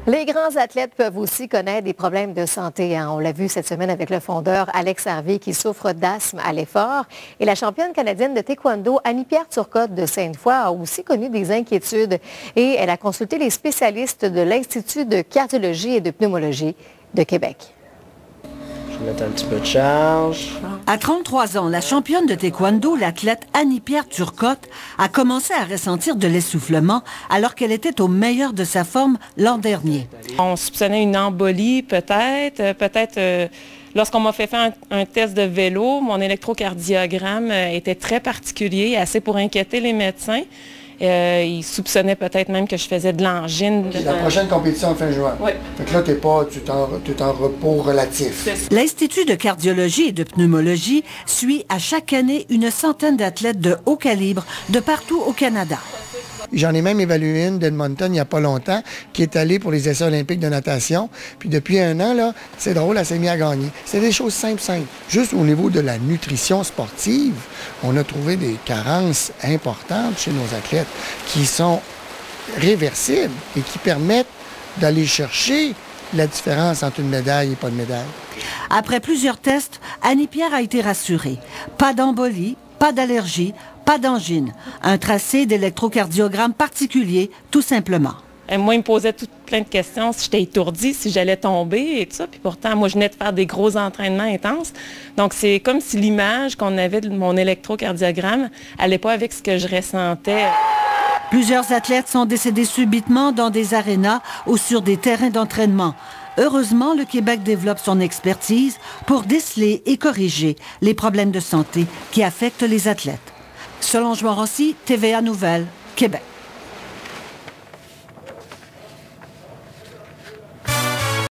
Les grands athlètes peuvent aussi connaître des problèmes de santé. On l'a vu cette semaine avec le fondeur Alex Harvey qui souffre d'asthme à l'effort. Et la championne canadienne de taekwondo, Annie-Pierre Turcotte de Sainte-Foy, a aussi connu des inquiétudes. Et elle a consulté les spécialistes de l'Institut de cardiologie et de pneumologie de Québec. Je vais mettre un petit peu de charge. À 33 ans, la championne de taekwondo, l'athlète Annie-Pierre Turcotte, a commencé à ressentir de l'essoufflement alors qu'elle était au meilleur de sa forme l'an dernier. On soupçonnait une embolie peut-être. Lorsqu'on m'a fait faire un test de vélo, mon électrocardiogramme était très particulier, assez pour inquiéter les médecins. Ils soupçonnaient peut-être même que je faisais de l'angine. La prochaine compétition fin juin. Oui. Fait que là, tu es en repos relatif. L'Institut de cardiologie et de pneumologie suit à chaque année une centaine d'athlètes de haut calibre de partout au Canada. J'en ai même évalué une d'Edmonton il n'y a pas longtemps qui est allée pour les essais olympiques de natation. Puis depuis un an, là, c'est drôle, elle s'est mise à gagner. C'est des choses simples. Juste au niveau de la nutrition sportive, on a trouvé des carences importantes chez nos athlètes qui sont réversibles et qui permettent d'aller chercher la différence entre une médaille et pas de médaille. Après plusieurs tests, Annie-Pierre a été rassurée. Pas d'embolie, pas d'allergie, pas d'angine. Un tracé d'électrocardiogramme particulier, tout simplement. Moi, il me posait plein de questions, si j'étais étourdie, si j'allais tomber et tout ça. Puis pourtant, moi, je venais de faire des gros entraînements intenses. Donc, c'est comme si l'image qu'on avait de mon électrocardiogramme n'allait pas avec ce que je ressentais. Plusieurs athlètes sont décédés subitement dans des arénas ou sur des terrains d'entraînement. Heureusement, le Québec développe son expertise pour déceler et corriger les problèmes de santé qui affectent les athlètes. Solange Morancy, TVA Nouvelles, Québec.